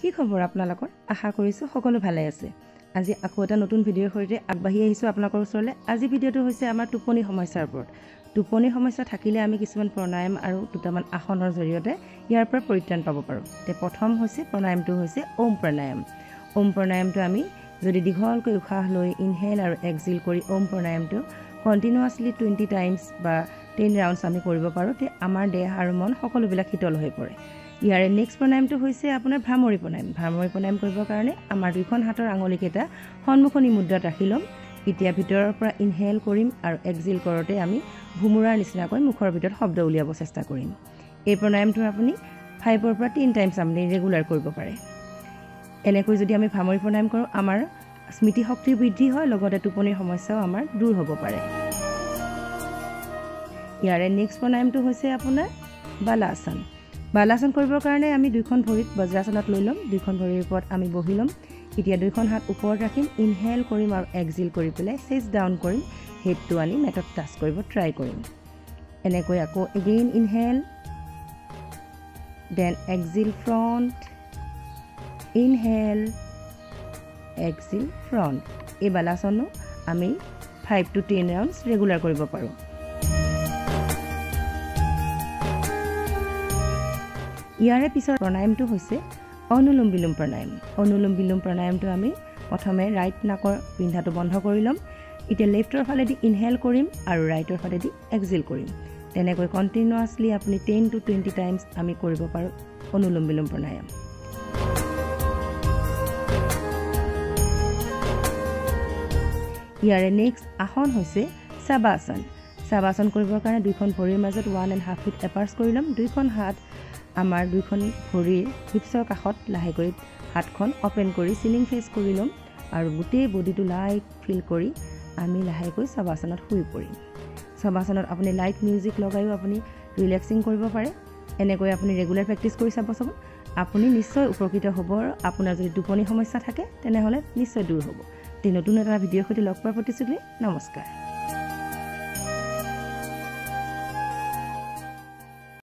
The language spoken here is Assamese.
কি খবৰ আপোনালোকৰ আশা কৰিছো সকলো ভালে আছে আজি আকৌ এটা নতুন ভিডিঅ'ৰ সৈতে আগবাঢ়ি আহিছো আপোনালোকৰ ওচৰলৈ আজি ভিডিঅ'টো হৈছে আমাৰ টোপনি সমস্যাৰ ওপৰত টোপনি সমস্যা থাকিলে আমি কিছুমান প্ৰণায়াম আৰু দুটামান আসনৰ জৰিয়তে ইয়াৰ পৰা পৰিত্ৰাণ পাব পাৰো তে প্ৰথম হৈছে প্ৰণায়ামটো হৈছে ওম প্ৰণায়ামটো আমি যদি দীঘলকৈ উশাহ লৈ ইনহেল আৰু এক্সহেল কৰি ওম প্ৰণায়ামটো কন্টিনিউয়াছলি 20 টাইমছ বা 10 ৰাউণ্ডছ আমি কৰিব পাৰো তে আমাৰ দেহ আৰু মন সকলোবিলাক শীতল হৈ পৰে ইয়াৰে নেক্সট প্ৰণায়ামটো হৈছে আপোনাৰ ভ্ৰামৰী প্ৰণায়াম কৰিবৰ কাৰণে আমাৰ দুইখন হাতৰ আঙুলিকেইটা সন্মুখনি মুদ্ৰাত ৰাখি ল'ম এতিয়া ভিতৰৰ পৰা ইনহেল কৰিম আৰু এক্সহেল কৰোঁতে আমি ভুমুৰাৰ নিচিনাকৈ মুখৰ ভিতৰত শব্দ উলিয়াব চেষ্টা কৰিম এই প্ৰণায়ামটো আপুনি 5 পৰা 10 টাইমছ আপুনি ৰেগুলাৰ কৰিব পাৰে এনেকৈ যদি আমি ভ্ৰামৰী প্ৰণায়াম কৰোঁ আমাৰ স্মৃতি শক্তি বৃদ্ধি হয় লগতে টোপনিৰ সমস্যাও আমাৰ দূৰ হ'ব পাৰে ইয়াৰে নেক্সট প্ৰণায়ামটো হৈছে আপোনাৰ বালাসন কৰিবৰ কাৰণে আমি দুইখন ভৰিত বজ্ৰাসনত লৈ ল'ম দুইখন ভৰিৰ ওপৰত আমি বহি ল'ম এতিয়া দুইখন হাত ওপৰত ৰাখিম ইনহেল কৰিম আৰু এক্সহেল কৰি পেলাই চেষ্ট ডাউন কৰিম হেডটো আনি মেটত টাচ কৰিব ট্ৰাই কৰিম এনেকৈ আকৌ again inhale then exhale front inhale exhale front এই বালাসনো আমি 5 to 10 ৰাউণ্ডছ ৰেগুলাৰ কৰিব পাৰোঁ ইয়াৰে পিছৰ প্ৰণায়ামটো হৈছে অনুলোম বিলোম প্ৰণায়ামটো আমি প্ৰথমে ৰাইট নাকৰ পিন্ধাটো বন্ধ কৰি ল'ম এতিয়া লেফ্টৰ ফালেদি ইনহেল কৰিম আৰু ৰাইটৰ ফালেদি এক্সহেল কৰিম তেনেকৈ কন্টিনিউয়াছলি আপুনি 10 to 20 টাইমছ আমি কৰিব পাৰোঁ অনুলোম বিলোম প্ৰণায়াম ইয়াৰে নেক্সট আসন হৈছে সাবাসন কৰিবৰ কাৰণে দুইখন ভৰিৰ মাজত 1.5 ফিট এপাৰ্চ কৰি ল'ম দুইখন হাত আমাৰ দুইখন ভৰিৰ হিপছৰ কাষত লাহেকৈ হাতখন ওপেন কৰি সিলিং ফেস কৰি ল'ম আৰু গোটেই বডিটো লাইট ফিল কৰি আমি লাহেকৈ সাবাসনত শুই পৰিম সাবাসনত আপুনি লাইট মিউজিক লগাইও আপুনি ৰিলেক্সিং কৰিব পাৰে এনেকৈ আপুনি ৰেগুলাৰ প্ৰেক্টিছ কৰি চাব আপুনি নিশ্চয় উপকৃত হ'ব আৰু আপোনাৰ যদি টোপনি সমস্যা থাকে তেনেহলে নিশ্চয় দূৰ হ'ব তে নতুন এটা ভিডিঅ'ৰ সৈতে লগ পোৱাৰ প্ৰতিশ্ৰুতি নমস্কাৰ